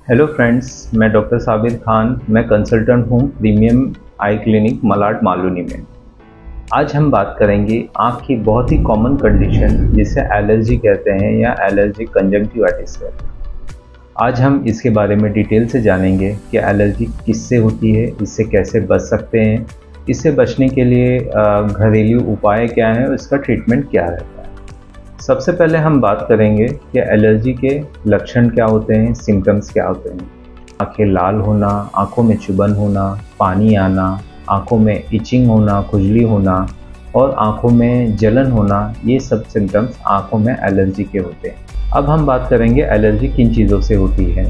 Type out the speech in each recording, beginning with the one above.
Hello friends, मैं doctor Sabir Khan. मैं consultant हूँ प्रीमियम आई क्लिनिक मलाड मालूनी में। आज हम बात करेंगे आँख की बहुत ही कॉमन कंडीशन जिसे एलर्जी कहते हैं या एलर्जिक कंजंक्टिवाइटिस कहते हैं। आज हम इसके बारे में डिटेल से जानेंगे कि एलर्जी किससे होती है, इससे कैसे बच सकते हैं, इससे बचने के लिए घरेलू उपाय क्या हैं और इसका ट्रीटमेंट क्या रहता है। सबसे पहले हम बात करेंगे कि एलर्जी के लक्षण क्या होते हैं, सिम्टम्स क्या होते हैं। आंखें लाल होना, आंखों में चुभन होना, पानी आना, आंखों में इचिंग होना, खुजली होना और आंखों में जलन होना, ये सब सिम्टम्स आंखों में एलर्जी के होते हैं। अब हम बात करेंगे एलर्जी किन चीज़ों से होती है।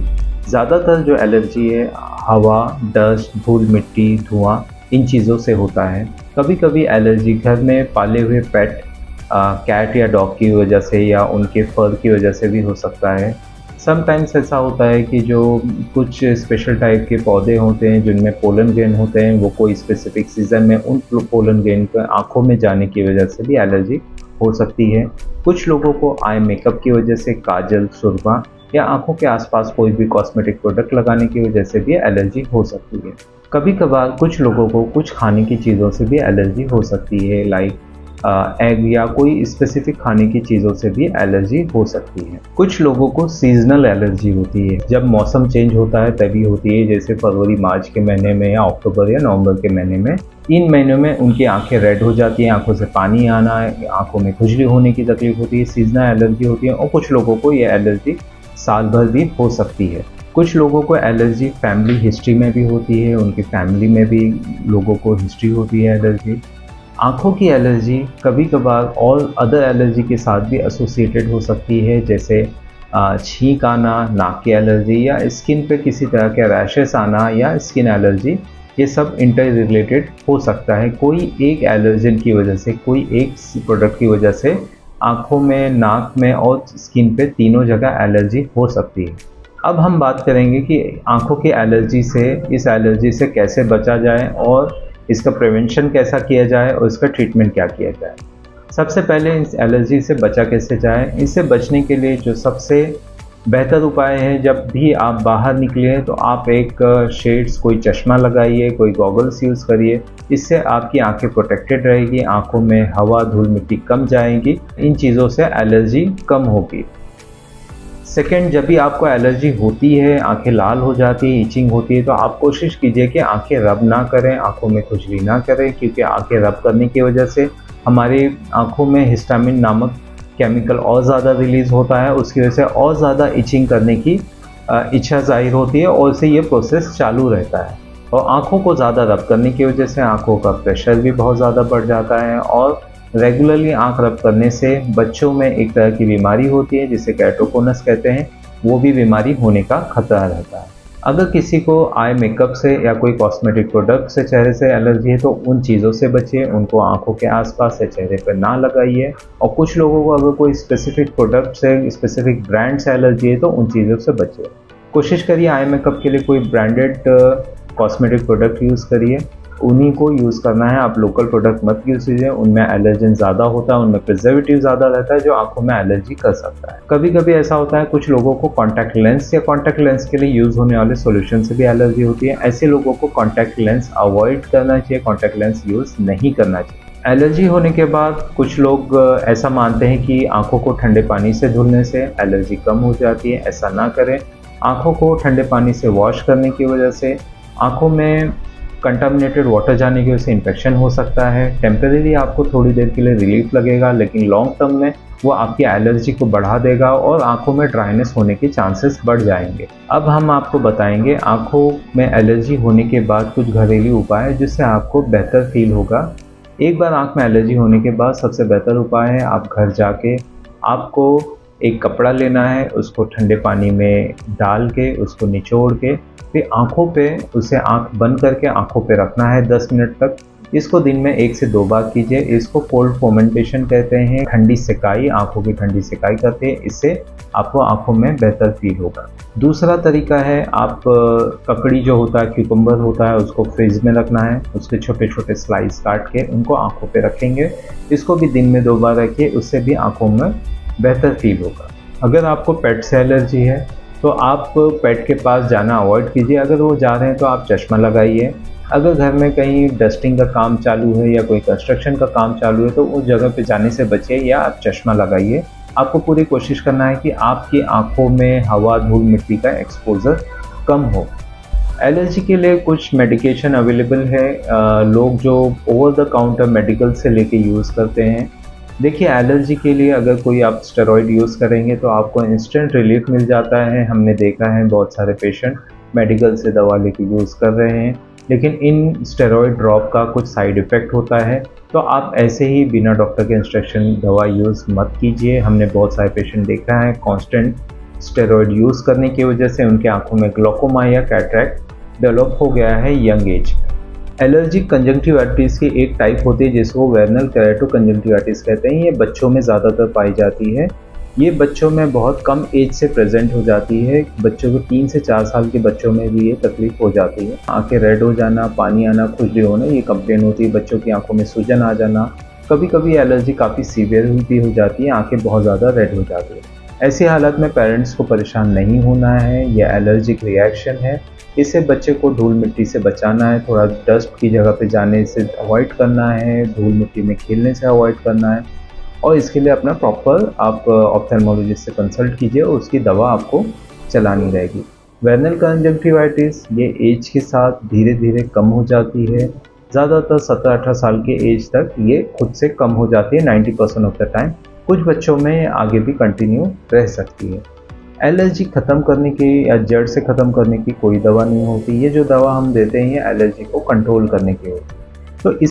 ज़्यादातर जो एलर्जी है हवा, डस्ट, धूल मिट्टी, धुआं, इन चीज़ों से होता है। कभी कभी एलर्जी घर में पाले हुए पेट कैट या डॉग की वजह से या उनके फर की वजह से भी हो सकता है। समटाइम्स ऐसा होता है कि जो कुछ स्पेशल टाइप के पौधे होते हैं जिनमें पोलन ग्रेन होते हैं, वो कोई स्पेसिफिक सीज़न में उन पोलन ग्रेन के आँखों में जाने की वजह से भी एलर्जी हो सकती है। कुछ लोगों को आई मेकअप की वजह से, काजल, सुरमा या आँखों के आसपास कोई भी कॉस्मेटिक प्रोडक्ट लगाने की वजह से भी एलर्जी हो सकती है। कभी कभार कुछ लोगों को कुछ खाने की चीज़ों से भी एलर्जी हो सकती है, लाइक एग या कोई स्पेसिफिक खाने की चीज़ों से भी एलर्जी हो सकती है। कुछ लोगों को सीजनल एलर्जी होती है, जब मौसम चेंज होता है तभी होती है, जैसे फरवरी मार्च के महीने में या अक्टूबर या नवंबर के महीने में। इन महीनों में उनकी आंखें रेड हो जाती हैं, आंखों से पानी आना, आंखों में खुजली होने की तकलीफ होती है, सीजनल एलर्जी होती है। और कुछ लोगों को ये एलर्जी साल भर भी हो सकती है। कुछ लोगों को एलर्जी फैमिली हिस्ट्री में भी होती है, उनकी फैमिली में भी लोगों को हिस्ट्री होती है एलर्जी। आँखों की एलर्जी कभी कभार और अदर एलर्जी के साथ भी एसोसिएटेड हो सकती है, जैसे छींक आना, नाक की एलर्जी या स्किन पे किसी तरह के रैशेस आना या स्किन एलर्जी। ये सब इंटर रिलेटेड हो सकता है। कोई एक एलर्जन की वजह से, कोई एक प्रोडक्ट की वजह से आँखों में, नाक में और स्किन पे तीनों जगह एलर्जी हो सकती है। अब हम बात करेंगे कि आँखों की एलर्जी से, इस एलर्जी से कैसे बचा जाए और इसका प्रिवेंशन कैसा किया जाए और इसका ट्रीटमेंट क्या किया जाए। सबसे पहले इस एलर्जी से बचा कैसे जाए। इससे बचने के लिए जो सबसे बेहतर उपाय है, जब भी आप बाहर निकले तो आप एक शेड्स, कोई चश्मा लगाइए, कोई गॉगल्स यूज़ करिए। इससे आपकी आंखें प्रोटेक्टेड रहेगी, आंखों में हवा, धूल मिट्टी कम जाएंगी, इन चीज़ों से एलर्जी कम होगी। सेकेंड, जब भी आपको एलर्जी होती है, आंखें लाल हो जाती है, इचिंग होती है, तो आप कोशिश कीजिए कि आंखें रब ना करें, आंखों में खुजली ना करें, क्योंकि आंखें रब करने की वजह से हमारी आंखों में हिस्टामिन नामक केमिकल और ज़्यादा रिलीज़ होता है। उसकी वजह से और ज़्यादा इचिंग करने की इच्छा जाहिर होती है और इससे ये प्रोसेस चालू रहता है। और आँखों को ज़्यादा रब करने की वजह से आँखों का प्रेशर भी बहुत ज़्यादा बढ़ जाता है। और रेगुलरली आँख रब करने से बच्चों में एक तरह की बीमारी होती है जिसे कैटोकोनस कहते हैं, वो भी बीमारी होने का खतरा रहता है। अगर किसी को आई मेकअप से या कोई कॉस्मेटिक प्रोडक्ट से चेहरे से एलर्जी है तो उन चीज़ों से बचिए, उनको आंखों के आसपास या चेहरे पर ना लगाइए। और कुछ लोगों को अगर कोई स्पेसिफिक प्रोडक्ट से, स्पेसिफिक ब्रांड से एलर्जी है तो उन चीज़ों से बचिए। कोशिश करिए आई मेकअप के लिए कोई ब्रांडेड कॉस्मेटिक प्रोडक्ट यूज़ करिए, उन्हीं को यूज़ करना है। आप लोकल प्रोडक्ट मत यूज़ कीजिए, उनमें एलर्जन ज़्यादा होता है, उनमें प्रिजर्वेटिव ज़्यादा रहता है जो आंखों में एलर्जी कर सकता है। कभी कभी ऐसा होता है कुछ लोगों को कॉन्टैक्ट लेंस या कॉन्टैक्ट लेंस के लिए यूज़ होने वाले सॉल्यूशन से भी एलर्जी होती है। ऐसे लोगों को कॉन्टैक्ट लेंस अवॉइड करना चाहिए, कॉन्टैक्ट लेंस यूज़ नहीं करना चाहिए। एलर्जी होने के बाद कुछ लोग ऐसा मानते हैं कि आंखों को ठंडे पानी से धुलने से एलर्जी कम हो जाती है। ऐसा ना करें। आंखों को ठंडे पानी से वॉश करने की वजह से आंखों में कंटामिनेटेड वाटर जाने की वजह से इन्फेक्शन हो सकता है। टेम्परेरी आपको थोड़ी देर के लिए रिलीफ लगेगा, लेकिन लॉन्ग टर्म में वो आपकी एलर्जी को बढ़ा देगा और आंखों में ड्राइनेस होने के चांसेस बढ़ जाएंगे। अब हम आपको बताएंगे आंखों में एलर्जी होने के बाद कुछ घरेलू उपाय जिससे आपको बेहतर फील होगा। एक बार आंख में एलर्जी होने के बाद सबसे बेहतर उपाय है, आप घर जाके आपको एक कपड़ा लेना है, उसको ठंडे पानी में डाल के, उसको निचोड़ के, फिर आँखों पे उसे आँख बंद करके आँखों पे रखना है 10 मिनट तक। इसको दिन में 1 से 2 बार कीजिए। इसको कोल्ड फोमेंटेशन कहते हैं, ठंडी सिकाई, आँखों की ठंडी सिकाई करते हैं। इससे आपको आँखों में बेहतर फील होगा। दूसरा तरीका है, आप ककड़ी जो होता है, क्यूकम्बर होता है, उसको फ्रिज में रखना है, उसके छोटे छोटे स्लाइस काट के उनको आँखों पे रखेंगे। इसको भी दिन में 2 बार रखिए, उससे भी आँखों में बेहतर फील होगा। अगर आपको पेट से एलर्जी है तो आप पेट के पास जाना अवॉइड कीजिए। अगर वो जा रहे हैं तो आप चश्मा लगाइए। अगर घर में कहीं डस्टिंग का काम चालू है या कोई कंस्ट्रक्शन का काम चालू है तो उस जगह पे जाने से बचिए या आप चश्मा लगाइए। आपको पूरी कोशिश करना है कि आपकी आँखों में हवा, धूल, मिट्टी का एक्सपोज़र कम हो। एलर्जी के लिए कुछ मेडिकेशन अवेलेबल है, लोग जो ओवर द काउंटर मेडिकल से लेके यूज़ करते हैं। देखिए, एलर्जी के लिए अगर कोई आप स्टेरॉइड यूज़ करेंगे तो आपको इंस्टेंट रिलीफ मिल जाता है। हमने देखा है बहुत सारे पेशेंट मेडिकल से दवा लेके यूज़ कर रहे हैं, लेकिन इन स्टेरॉइड ड्रॉप का कुछ साइड इफ़ेक्ट होता है, तो आप ऐसे ही बिना डॉक्टर के इंस्ट्रक्शन दवा यूज़ मत कीजिए। हमने बहुत सारे पेशेंट देखा है कांस्टेंट स्टेरॉइड यूज़ करने की वजह से उनकी आँखों में ग्लोकोमा या कैटरैक्ट डेवलप हो गया है यंग एज। एलर्जिक कंजंक्टिवाइटिस की एक टाइप होती है जिसको वेर्नल केराटो कंजंक्टिवाइटिस कहते हैं। ये बच्चों में ज़्यादातर पाई जाती है। ये बच्चों में बहुत कम एज से प्रेजेंट हो जाती है। बच्चों को 3 से 4 साल के बच्चों में भी ये तकलीफ हो जाती है। आंखें रेड हो जाना, पानी आना, खुजली होना, ये कंप्लेन होती है। बच्चों की आंखों में सूजन आ जाना, कभी कभी एलर्जी काफ़ी सीवियर भी हो जाती है, आंखें बहुत ज़्यादा रेड हो जाती है। ऐसी हालत में पेरेंट्स को परेशान नहीं होना है। यह एलर्जिक रिएक्शन है। इससे बच्चे को धूल मिट्टी से बचाना है, थोड़ा डस्ट की जगह पे जाने से अवॉइड करना है, धूल मिट्टी में खेलने से अवॉइड करना है, और इसके लिए अपना प्रॉपर आप ऑप्थेल्मोलॉजिस्ट से कंसल्ट कीजिए और उसकी दवा आपको चलानी रहेगी। वेर्नल कंजंक्टिवाइटिस ये एज के साथ धीरे धीरे कम हो जाती है। ज़्यादातर 17-18 साल के एज तक ये खुद से कम हो जाती है 90% ऑफ द टाइम। कुछ बच्चों में आगे भी कंटिन्यू रह सकती है। एलर्जी ख़त्म करने की या जड़ से ख़त्म करने की कोई दवा नहीं होती। ये जो दवा हम देते हैं ये एलर्जी को कंट्रोल करने की होती है। तो इस